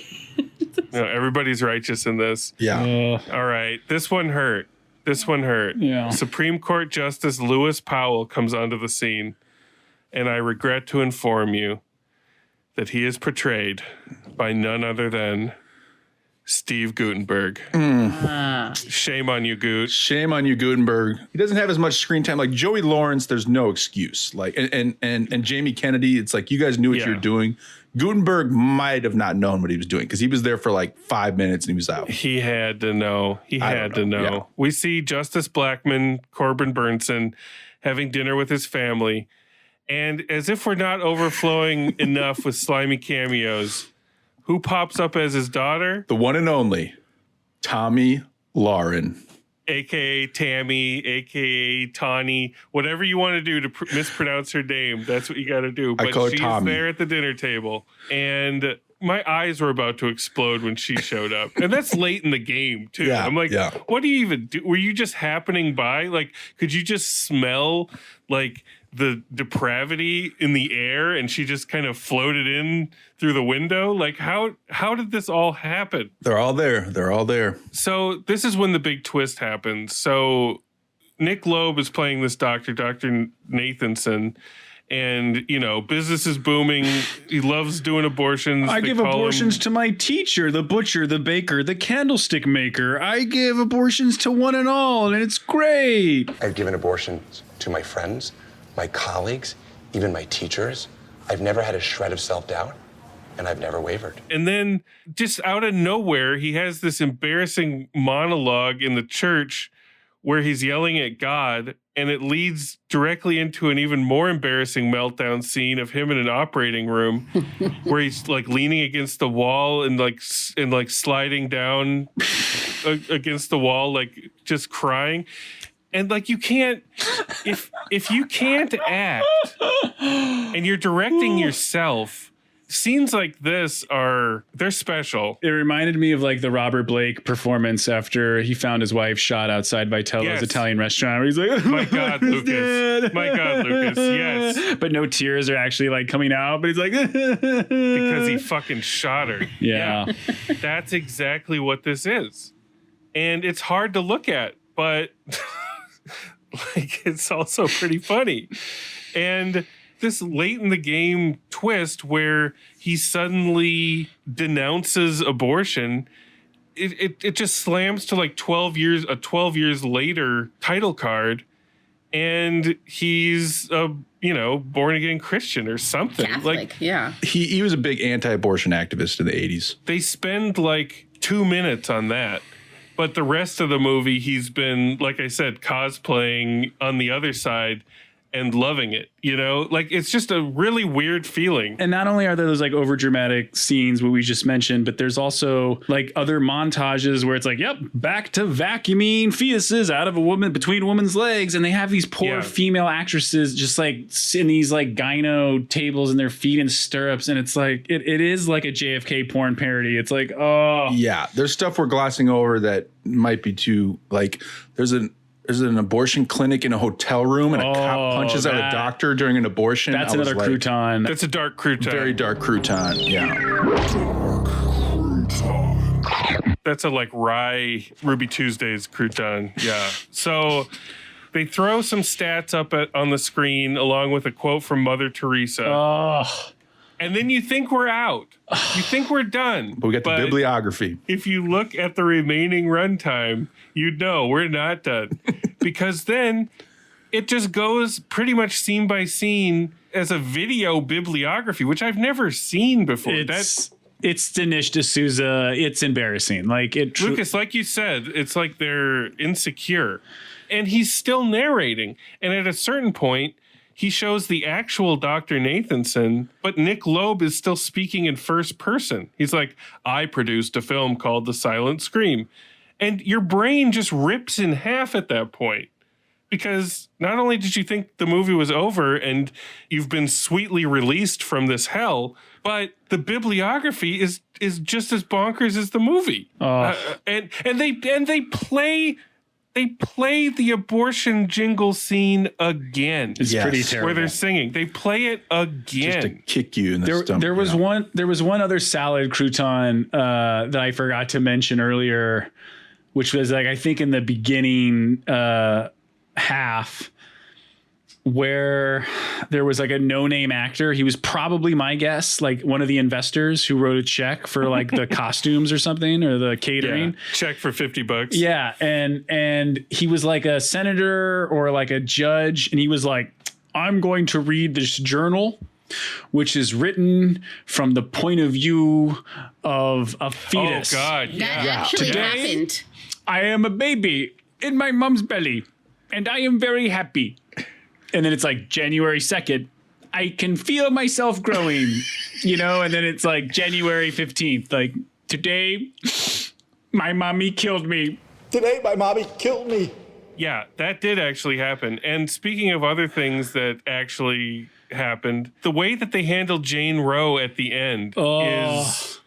No, everybody's righteous in this. Yeah. All right. This one hurt. Yeah. Supreme Court Justice Lewis Powell comes onto the scene, and I regret to inform you that he is portrayed by none other than Steve Guttenberg. Shame on you, Gut. Shame on you, Guttenberg. He doesn't have as much screen time. Like Joey Lawrence, there's no excuse. Like and Jamie Kennedy, it's like you guys knew what you were doing. Gutenberg might have not known what he was doing because he was there for like 5 minutes and he was out. He had to know. Yeah. We see Justice Blackmun, Corbin Burnson, having dinner with his family. And as if we're not overflowing enough with slimy cameos, who pops up as his daughter? The one and only Tommy Lauren. AKA Tammy, AKA Tawny, whatever you want to do to mispronounce her name, that's what you got to do. But she's there at the dinner table, and my eyes were about to explode when she showed up. And that's late in the game, too. I'm like, what do you even do? Were you just happening by? Like, could you just smell, like, the depravity in the air and she just kind of floated in through the window. Like how did this all happen? They're all there. So this is when the big twist happens. So Nick Loeb is playing this doctor, Dr. Nathanson, and, you know, business is booming. He loves doing abortions. I give abortions to my teacher, the butcher, the baker, the candlestick maker. I give abortions to one and all, and it's great. I've given abortions to my friends, my colleagues, even my teachers. I've never had a shred of self-doubt, and I've never wavered. And then just out of nowhere, he has this embarrassing monologue in the church where he's yelling at God, and it leads directly into an even more embarrassing meltdown scene of him in an operating room where he's like leaning against the wall and like sliding down against the wall, like just crying. And like you can't, if you can't act and you're directing yourself, scenes like this they're special. It reminded me of like the Robert Blake performance after he found his wife shot outside Vitello's Italian restaurant, where he's like, my God, Lucas. My God, Lucas. Yes. But no tears are actually like coming out, but he's like, because he fucking shot her. Yeah. That's exactly what this is. And it's hard to look at, but like it's also pretty funny. And this late in the game twist where he suddenly denounces abortion, it just slams to like 12 years later title card, and he's a born again Christian or something. Catholic, like yeah. He was a big anti-abortion activist in the 80s. They spend like 2 minutes on that. But the rest of the movie, he's been, like I said, cosplaying on the other side and loving it, like it's just a really weird feeling. And not only are there those like over dramatic scenes, what we just mentioned, but there's also like other montages where it's like, yep, back to vacuuming fetuses out of a woman between a woman's legs. And they have these poor female actresses just like in these like gyno tables and their feet in stirrups. And it's like, it is like a JFK porn parody. It's like, oh yeah, there's stuff we're glossing over that might be too like, there's an abortion clinic in a hotel room and a cop punches out a doctor during an abortion. That's another crouton. That's a dark crouton. Very dark crouton. Yeah. That's a like rye Ruby Tuesdays crouton. Yeah. So they throw some stats up on the screen along with a quote from Mother Teresa. Oh. And then you think we're out. You think we're done. But we got the bibliography. If you look at the remaining runtime, you'd know we're not done. Because then it just goes pretty much scene by scene as a video bibliography, which I've never seen before. It's Dinesh D'Souza. It's embarrassing. Like Lucas, like you said, it's like they're insecure. And he's still narrating. And at a certain point, he shows the actual Dr. Nathanson, but Nick Loeb is still speaking in first person. He's like, I produced a film called The Silent Scream. And your brain just rips in half at that point. Because not only did you think the movie was over and you've been sweetly released from this hell, but the bibliography is just as bonkers as the movie. And they play the abortion jingle scene again. It's pretty terrible. Where they're singing. They play it again. Just to kick you in the stomach. There was one other salad crouton that I forgot to mention earlier, which was like, I think in the beginning half, where there was like a no-name actor. He was probably, my guess, like one of the investors who wrote a check for like the costumes or something, or the catering. Yeah, check for $50. Yeah. And he was like a senator or like a judge. And he was like, I'm going to read this journal, which is written from the point of view of a fetus. Oh God. Yeah. That actually Today, happened. I am a baby in my mom's belly and I am very happy. And then it's like January 2nd, I can feel myself growing, and then it's like January 15th, like today, my mommy killed me. Today, my mommy killed me. Yeah, that did actually happen. And speaking of other things that actually happened, the way that they handled Jane Roe at the end is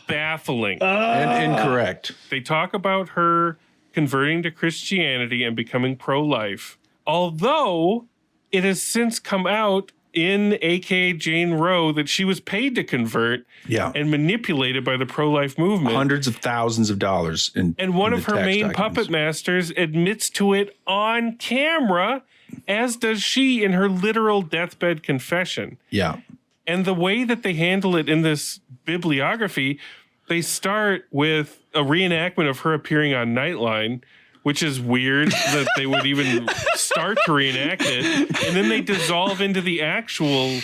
baffling. And incorrect. They talk about her converting to Christianity and becoming pro-life. Although it has since come out in AKA Jane Roe that she was paid to convert and manipulated by the pro-life movement. Hundreds of thousands of dollars. And one of her main puppet masters admits to it on camera, as does she in her literal deathbed confession. Yeah. And the way that they handle it in this bibliography, they start with a reenactment of her appearing on Nightline, which is weird that they would even start to reenact it. And then they dissolve into the actual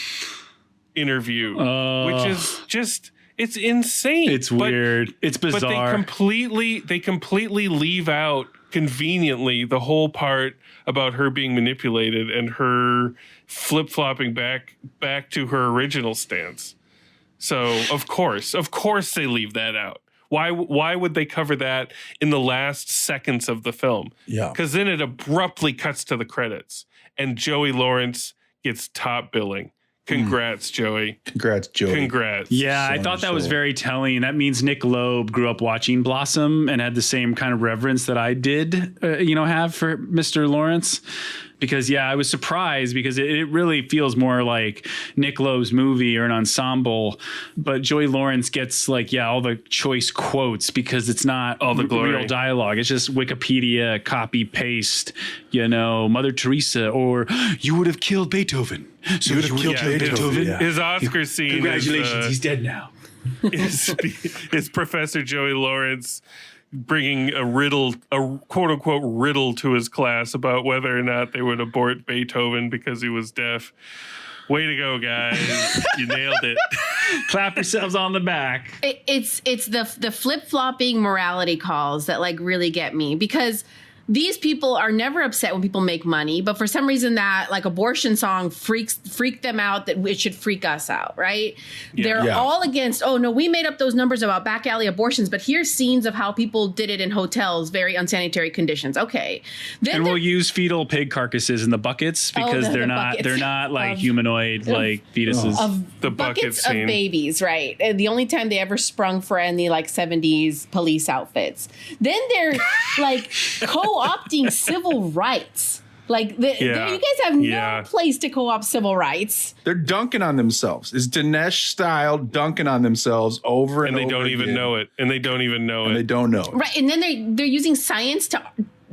interview, which is just, it's insane. It's weird. It's bizarre. But they completely leave out conveniently the whole part about her being manipulated and her flip-flopping back to her original stance. So, of course they leave that out. Why would they cover that in the last seconds of the film? Yeah. Because then it abruptly cuts to the credits and Joey Lawrence gets top billing. Congrats, Joey. Congrats, Joey. Congrats. Yeah, I thought that was very telling. That means Nick Loeb grew up watching Blossom and had the same kind of reverence that I did, have for Mr. Lawrence. Because, I was surprised because it really feels more like Nick Loeb's movie or an ensemble. But Joey Lawrence gets all the choice quotes because it's not all the real dialogue. It's just Wikipedia, copy, paste, Mother Teresa, or you would have killed Beethoven. So you would have killed Beethoven. His Oscar scene. Congratulations, he's dead now. is Professor Joey Lawrence bringing a quote unquote riddle to his class about whether or not they would abort Beethoven because he was deaf. Way to go, guys. You nailed it. Clap yourselves on the back. It's the flip-flopping morality calls that really get me, because these people are never upset when people make money, but for some reason that abortion song freaked them out, that it should freak us out, right? Yeah. They're all against, oh no, we made up those numbers about back alley abortions, but here's scenes of how people did it in hotels, very unsanitary conditions. Okay. Then we'll use fetal pig carcasses in the buckets because they're not humanoid fetuses. Of the buckets bucket of babies, right? And the only time they ever sprung for any 70s police outfits. Then they're co-opting civil rights. You guys have no place to co-opt civil rights. They're dunking on themselves. It's Dinesh style dunking on themselves over and over again. And they don't even know it. They don't know it. Right. And then they're using science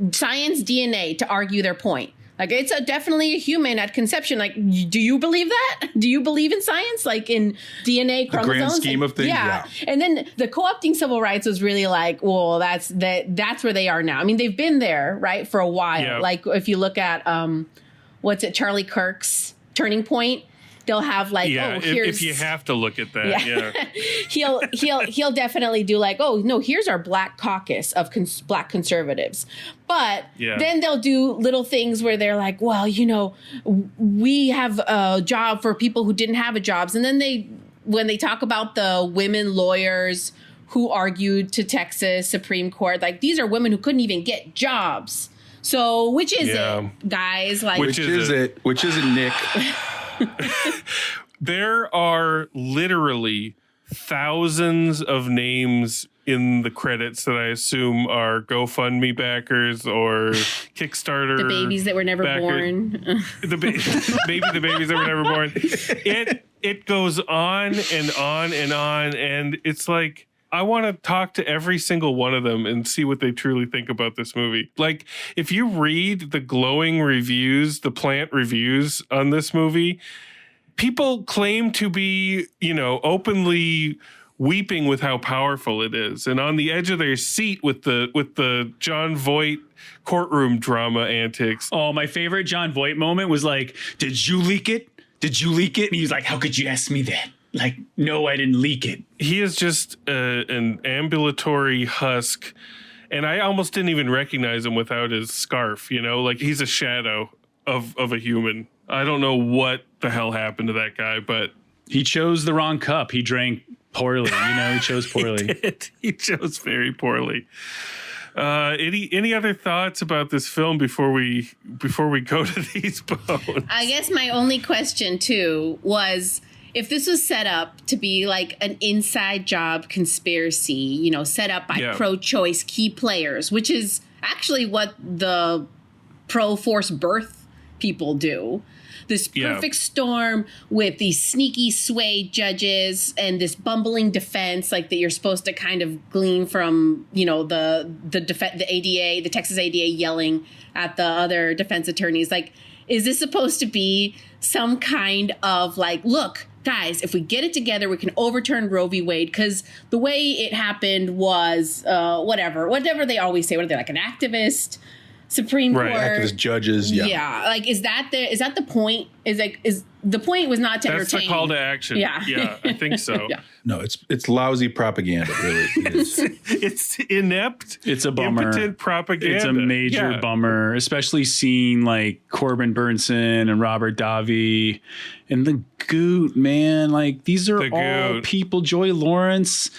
DNA to argue their point. It's definitely a human at conception. Do you believe that? Do you believe in science? In DNA chromosomes? The grand scheme of things, yeah. And then the co-opting civil rights was really well, that's where they are now. I mean, they've been there, right, for a while. Yeah. If you look at, Charlie Kirk's Turning Point, they'll have if you have to look at that, he'll definitely do here's our black caucus of black conservatives. But then they'll do little things where they're we have a job for people who didn't have a jobs. And then when they talk about the women lawyers who argued to Texas Supreme Court, these are women who couldn't even get jobs. So which is it, guys? Which is it? Which is it, Nick? There are literally thousands of names in the credits that I assume are GoFundMe backers or Kickstarter. The babies that were never born. Maybe the babies that were never born. It goes on and on and on, and it's I want to talk to every single one of them and see what they truly think about this movie. If you read the glowing reviews, the plant reviews on this movie, people claim to be, openly weeping with how powerful it is, and on the edge of their seat with the Jon Voight courtroom drama antics. Oh, my favorite Jon Voight moment was did you leak it? Did you leak it? And he's how could you ask me that? No, I didn't leak it. He is just an ambulatory husk, and I almost didn't even recognize him without his scarf, he's a shadow of a human. I don't know what the hell happened to that guy, but he chose the wrong cup. He drank poorly, he chose poorly. He chose very poorly. Any other thoughts about this film before we go to these bones? I guess my only question too was, if this was set up to be an inside job conspiracy, set up by pro-choice key players, which is actually what the pro-forced birth people do, this perfect storm with these sneaky sway judges and this bumbling defense, like that you're supposed to kind of glean from, you know, the ADA, the Texas ADA yelling at the other defense attorneys. Like, is this supposed to be some kind of like, look, guys, if we get it together, we can overturn Roe v. Wade? Because the way it happened was whatever they always say. What are they, like an activist? Supreme Court, activist judges, like is that the point? Is the point was not to That's entertain? That's the call to action. Yeah, I think so. No, it's lousy propaganda. Really, it's inept. It's a bummer. Impotent propaganda. It's a major bummer, especially seeing like Corbin Burnson and Robert Davi and the Goot, man. Like these are all people. Joy Lawrence.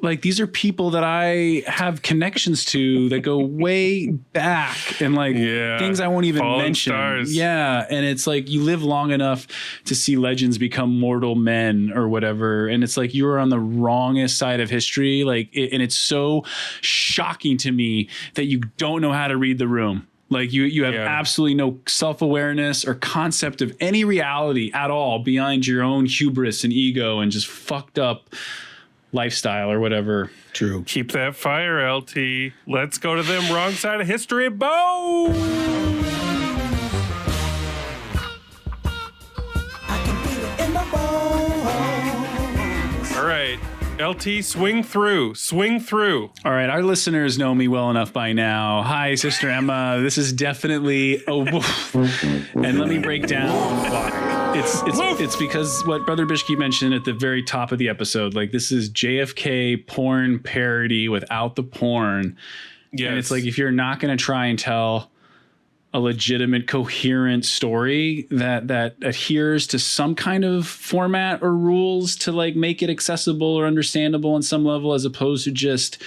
Like, these are people that I have connections to that go way back and like things I won't even mention. Stars. Yeah. And it's like you live long enough to see legends become mortal men or whatever. And it's like you are on the wrongest side of history. Like, and it's so shocking to me that you don't know how to read the room. Like you have absolutely no self-awareness or concept of any reality at all beyond your own hubris and ego and just fucked up lifestyle or whatever. True. Keep that fire, LT. Let's go to them wrong side of history. Boom! All right. LT, swing through. All right, our listeners know me well enough by now. Hi, Sister Emma. This is definitely and let me break down why. It's because what Brother Bishke mentioned at the very top of the episode. Like, this is JFK porn parody without the porn. Yes. And it's like, if you're not going to try and tell a legitimate, coherent story that adheres to some kind of format or rules to like make it accessible or understandable on some level, as opposed to just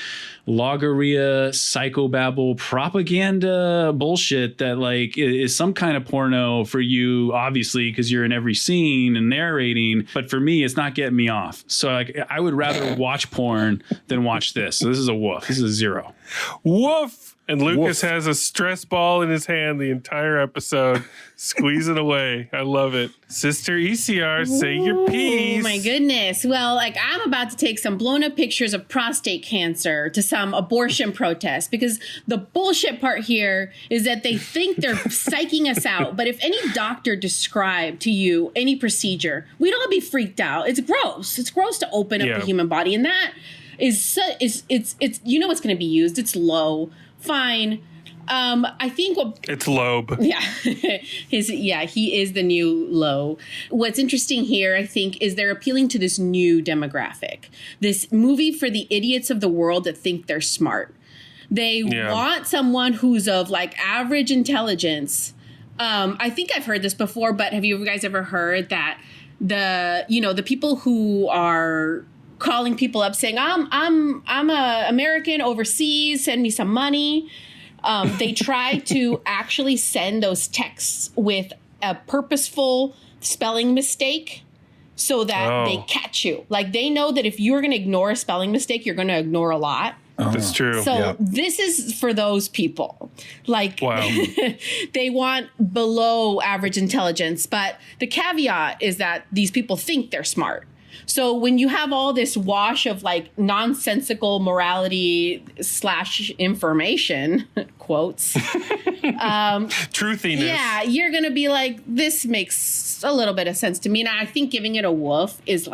logorrhea, psychobabble, propaganda bullshit that like is some kind of porno for you, obviously, because you're in every scene and narrating. But for me, it's not getting me off. So like, I would rather watch porn than watch this. So this is a woof. This is a 0. Woof. And Lucas has a stress ball in his hand the entire episode, squeezing away. I love it. Sister ECR, say your piece. Oh my goodness. Well, like, I'm about to take some blown up pictures of prostate cancer to some abortion protest, because the bullshit part here is that they think they're psyching us out. But if any doctor described to you any procedure, we'd all be freaked out. It's gross. It's gross to open up the human body. And that is it's you know what's going to be used. It's low. Fine. I think it's Loeb. Yeah. He is the new Loeb. What's interesting here, I think, is they're appealing to this new demographic. This movie for the idiots of the world that think they're smart. They want someone who's of like average intelligence. I think I've heard this before, but have you guys ever heard that the people who are calling people up saying, I'm a American overseas, send me some money. They try to actually send those texts with a purposeful spelling mistake so that they catch you. Like, they know that if you're going to ignore a spelling mistake, you're going to ignore a lot. That's true. So this is for those people. Like, they want below average intelligence. But the caveat is that these people think they're smart. So when you have all this wash of like nonsensical morality / information, quotes, truthiness. Yeah, you're going to be like, this makes a little bit of sense to me. And I think giving it a woof is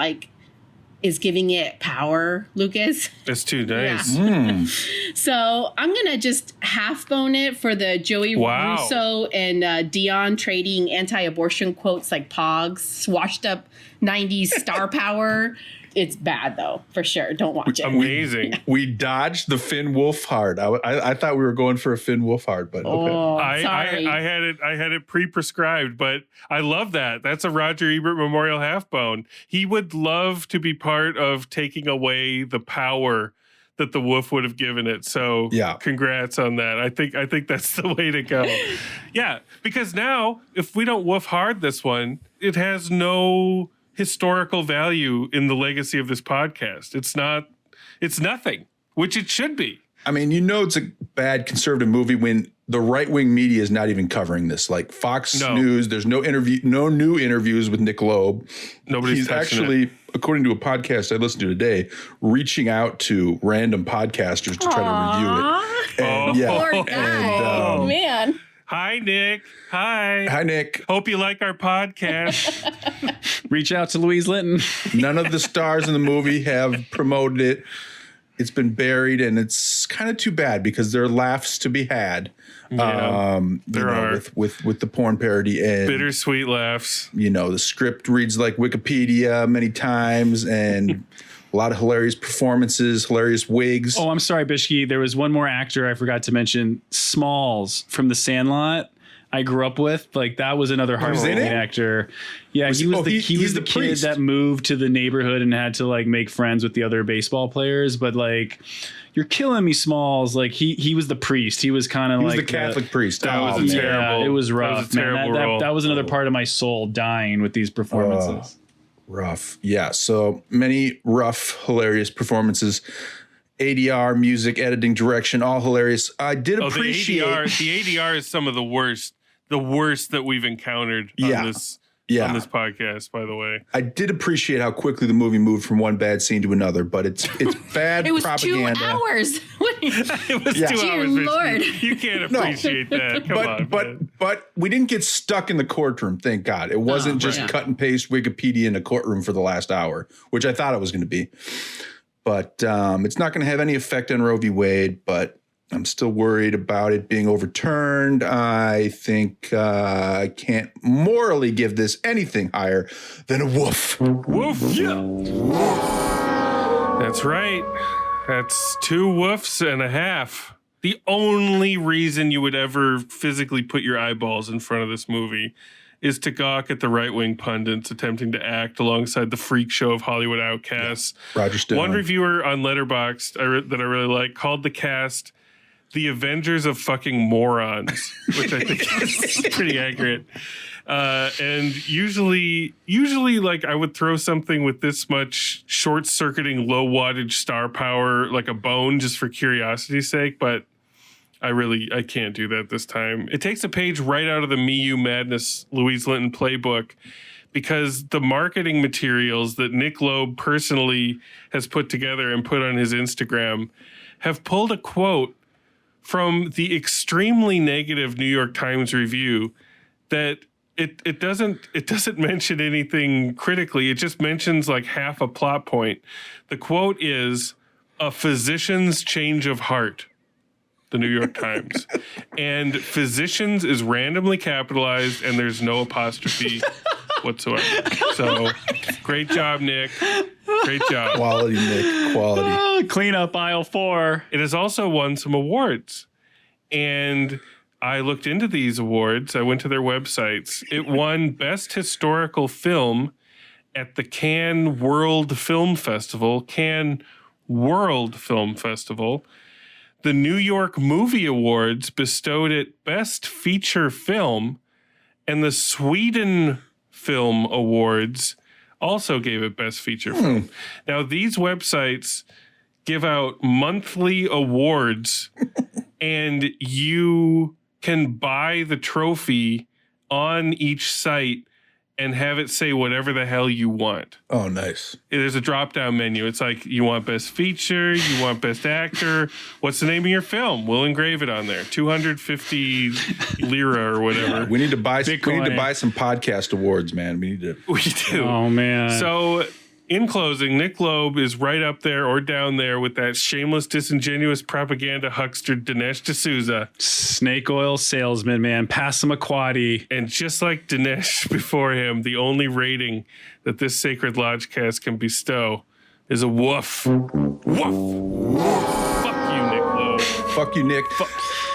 giving it power, Lucas. That's too nice. Yeah. So I'm going to just half bone it for the Joey Russo and Dion trading anti-abortion quotes like Pogs, washed up 90s star power. It's bad, though, for sure. Don't watch it. Amazing. We dodged the Finn Wolfhard. I thought we were going for a Finn Wolfhard, but okay. Sorry. I had it pre-prescribed, but I love that. That's a Roger Ebert Memorial half bone. He would love to be part of taking away the power that the wolf would have given it. So congrats on that. I think that's the way to go. Yeah, because now if we don't woof hard this one, it has no historical value in the legacy of this podcast. It's nothing, which it should be. I mean, it's a bad conservative movie when the right-wing media is not even covering this. Like Fox News, there's no new interviews with Nick Loeb. Nobody's He's actually, according to a podcast I listened to today, reaching out to random podcasters to try to review it. And, Poor guy. Man. Hi, Nick. Hi, Nick. Hope you like our podcast. Reach out to Louise Linton. None of the stars in the movie have promoted it. It's been buried, and it's kind of too bad because there are laughs to be had. Yeah, there are with the porn parody and bittersweet laughs. You know, the script reads like Wikipedia many times, and a lot of hilarious performances, hilarious wigs. Oh, I'm sorry, Bishki. There was one more actor I forgot to mention. Smalls from The Sandlot. I grew up with, like, that was another heartbreaking actor. Yeah, he was the kid priest that moved to the neighborhood and had to like make friends with the other baseball players. But like, you're killing me, Smalls. Like he was the priest. He was kind of like the Catholic priest. That was terrible. It was rough. That was a terrible role. That was another part of my soul dying with these performances. Rough. Yeah. So many rough, hilarious performances. ADR, music, editing, direction, all hilarious. I did appreciate the ADR is some of the worst that we've encountered on this podcast, by the way. I did appreciate how quickly the movie moved from one bad scene to another, but it's bad It was propaganda. 2 hours. It was 2 hours. Lord. You can't appreciate that. Come on, man. But we didn't get stuck in the courtroom, thank God. It wasn't just cut and paste Wikipedia in a courtroom for the last hour, which I thought it was going to be. But it's not going to have any effect on Roe v. Wade, but I'm still worried about it being overturned. I think I can't morally give this anything higher than a woof. Woof. Yeah. That's right. That's 2 woofs and a half. The only reason you would ever physically put your eyeballs in front of this movie is to gawk at the right-wing pundits attempting to act alongside the freak show of Hollywood outcasts. Yeah. Roger Stone. One reviewer on Letterboxd that I really like called the cast the Avengers of fucking morons, which I think is pretty accurate. And usually like I would throw something with this much short-circuiting, low-wattage star power like a bone just for curiosity's sake, but I can't do that this time. It takes a page right out of the Me You Madness Louise Linton playbook because the marketing materials that Nick Loeb personally has put together and put on his Instagram have pulled a quote from the extremely negative New York Times review that it doesn't mention anything critically. It just mentions like half a plot point. The quote is "a physician's change of heart." The New York Times. And physicians is randomly capitalized and there's no apostrophe whatsoever. So great job, Nick. Great job. Quality, Nick. Quality. Oh, clean up aisle 4. It has also won some awards. And I looked into these awards. I went to their websites. It won Best Historical Film at the Cannes World Film Festival. The New York Movie Awards bestowed it Best Feature Film, and the Sweden Film Awards also gave it Best Feature Film. Now, these websites give out monthly awards, and you can buy the trophy on each site and have it say whatever the hell you want. Oh, nice. There's a drop-down menu. It's like, you want Best Feature, you want Best Actor. What's the name of your film? We'll engrave it on there. 250 lira or whatever. We need to buy some podcast awards, man. We do. Oh, man. So, in closing, Nick Loeb is right up there or down there with that shameless, disingenuous propaganda huckster Dinesh D'Souza. Snake oil salesman, man. Passamaquoddy. And just like Dinesh before him, the only rating that this sacred Lodgecast can bestow is a woof. Woof. Fuck you, Nick Loeb. Fuck you, Nick.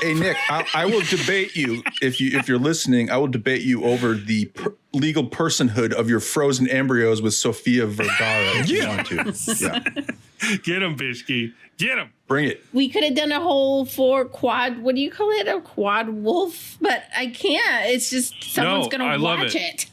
Hey, Nick, I will debate you, if you're listening, I will debate you over the legal personhood of your frozen embryos with Sofia Vergara if you want to. Yeah. Get him, Bishki. Get him. Bring it. We could have done a whole quad, what do you call it? A quad wolf? But I can't. It's just someone's going to watch it.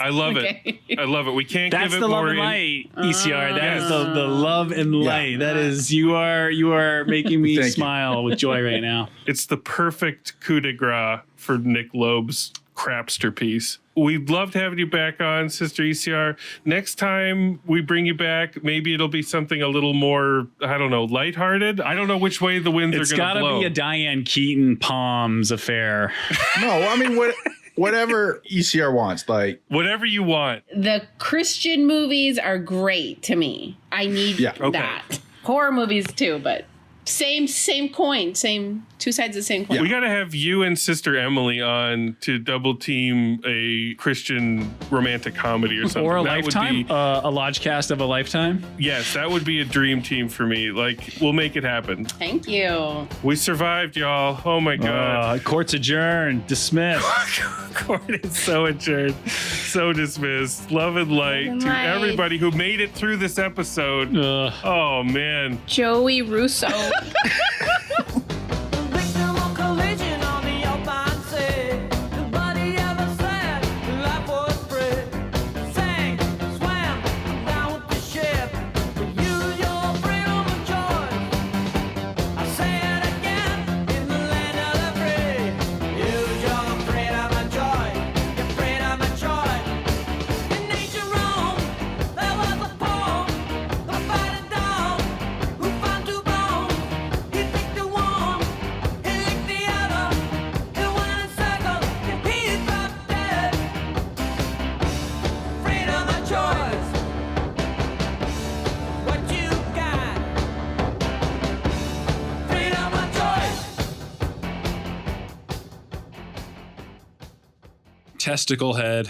I love it. I love it. We can't That's give it the more love and light, ECR. That is the love and light. That is, you are making me smile with joy right now. It's the perfect coup de grace for Nick Loeb's crapster piece. We'd love to have you back on, Sister ECR. Next time we bring you back, maybe it'll be something a little more, I don't know, lighthearted. I don't know which way the winds are going to blow. It's got to be a Diane Keaton Palms affair. No, I mean, whatever ECR wants, like whatever you want. The Christian movies are great to me. I need that. Horror movies too, but same coin, same two sides of the same coin. We got to have you and Sister Emily on to double team a Christian romantic comedy or something. Or a that Lifetime, would be, a Lodgecast of a Lifetime. Yes, that would be a dream team for me. Like, we'll make it happen. Thank you. We survived, y'all. Oh my God. Court's adjourned. Dismissed. Court is so adjourned. So dismissed. Love and light to everybody who made it through this episode. Oh man. Joey Russo. Testicle head.